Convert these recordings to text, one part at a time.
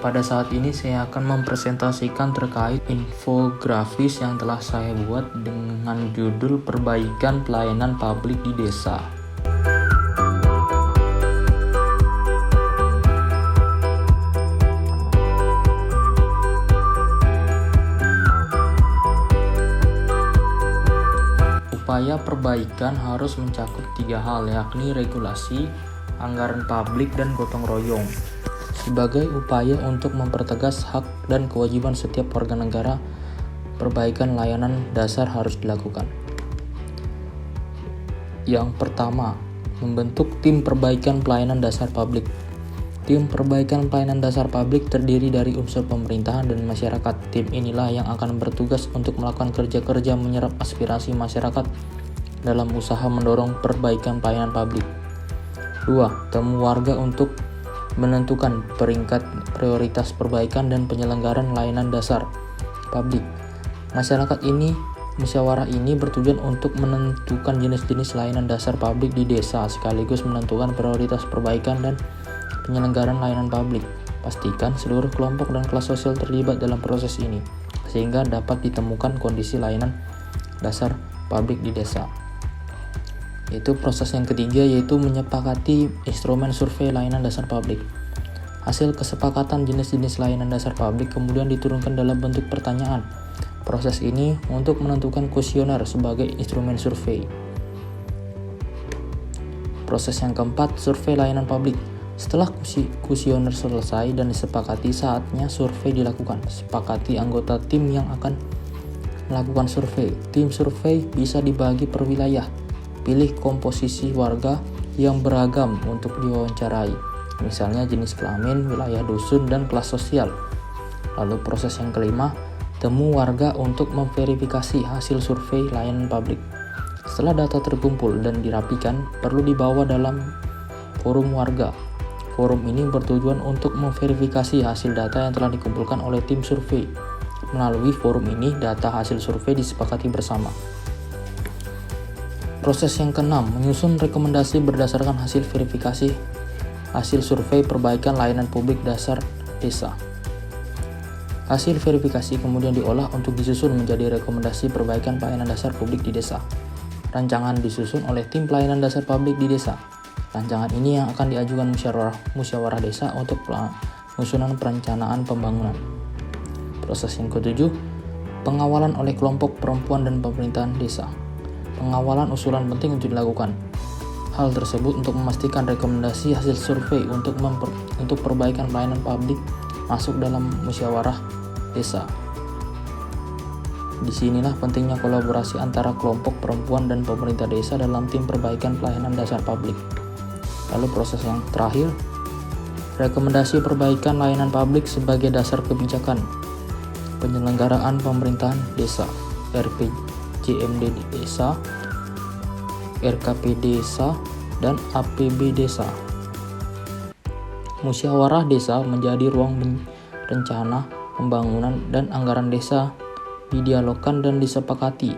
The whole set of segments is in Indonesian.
Pada saat ini saya akan mempresentasikan terkait infografis yang telah saya buat dengan judul Perbaikan Pelayanan Publik di Desa. Upaya perbaikan harus mencakup 3 hal, yakni regulasi, anggaran publik, dan gotong royong. Sebagai upaya untuk mempertegas hak dan kewajiban setiap warga negara, perbaikan layanan dasar harus dilakukan. Yang pertama, membentuk tim perbaikan pelayanan dasar publik. Tim perbaikan pelayanan dasar publik terdiri dari unsur pemerintahan dan masyarakat. Tim inilah yang akan bertugas untuk melakukan kerja-kerja menyerap aspirasi masyarakat dalam usaha mendorong perbaikan pelayanan publik. 2. Temu warga untuk menentukan peringkat prioritas perbaikan dan penyelenggaraan layanan dasar publik. Musyawarah ini bertujuan untuk menentukan jenis-jenis layanan dasar publik di desa sekaligus menentukan prioritas perbaikan dan penyelenggaraan layanan publik. Pastikan seluruh kelompok dan kelas sosial terlibat dalam proses ini sehingga dapat ditemukan kondisi layanan dasar publik di desa. Yaitu proses yang ketiga, yaitu menyepakati instrumen survei layanan dasar publik. Hasil kesepakatan jenis-jenis layanan dasar publik kemudian diturunkan dalam bentuk pertanyaan. Proses ini untuk menentukan kuesioner sebagai instrumen survei. Proses yang keempat, survei layanan publik. Setelah kuesioner selesai dan disepakati, saatnya survei dilakukan. Sepakati anggota tim yang akan melakukan survei. Tim survei bisa dibagi per wilayah. Pilih komposisi warga yang beragam untuk diwawancarai, misalnya jenis kelamin, wilayah dusun, dan kelas sosial. Lalu proses yang kelima, temu warga untuk memverifikasi hasil survei layanan publik. Setelah data terkumpul dan dirapikan, perlu dibawa dalam forum warga. Forum ini bertujuan untuk memverifikasi hasil data yang telah dikumpulkan oleh tim survei. Melalui forum ini, data hasil survei disepakati bersama. Proses yang keenam, menyusun rekomendasi berdasarkan hasil verifikasi hasil survei perbaikan layanan publik dasar desa. Hasil verifikasi kemudian diolah untuk disusun menjadi rekomendasi perbaikan pelayanan dasar publik di desa. Rancangan disusun oleh tim pelayanan dasar publik di desa. Rancangan ini yang akan diajukan musyawarah desa untuk penyusunan perencanaan pembangunan. Proses yang ketujuh, pengawalan oleh kelompok perempuan dan pemerintahan desa. Pengawalan usulan penting untuk dilakukan. Hal tersebut untuk memastikan rekomendasi hasil survei untuk perbaikan pelayanan publik masuk dalam musyawarah desa. Disinilah pentingnya kolaborasi antara kelompok perempuan dan pemerintah desa dalam tim perbaikan pelayanan dasar publik. Lalu proses yang terakhir, rekomendasi perbaikan layanan publik sebagai dasar kebijakan penyelenggaraan pemerintahan desa, RPJMD desa, RKP desa, dan APB desa. Musyawarah desa menjadi ruang rencana pembangunan dan anggaran desa didialogkan dan disepakati.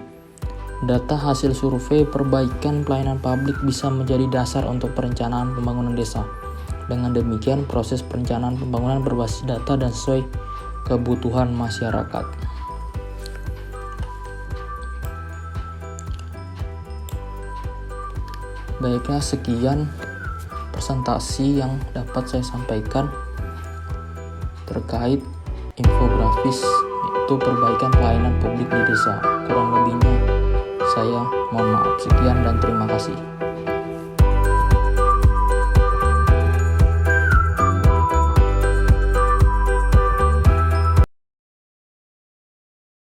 Data hasil survei perbaikan pelayanan publik bisa menjadi dasar untuk perencanaan pembangunan desa. Dengan demikian, proses perencanaan pembangunan berbasis data dan sesuai kebutuhan masyarakat. Baiklah, sekian presentasi yang dapat saya sampaikan terkait infografis itu perbaikan pelayanan publik di desa. Kurang lebihnya saya mohon maaf. Sekian dan terima kasih.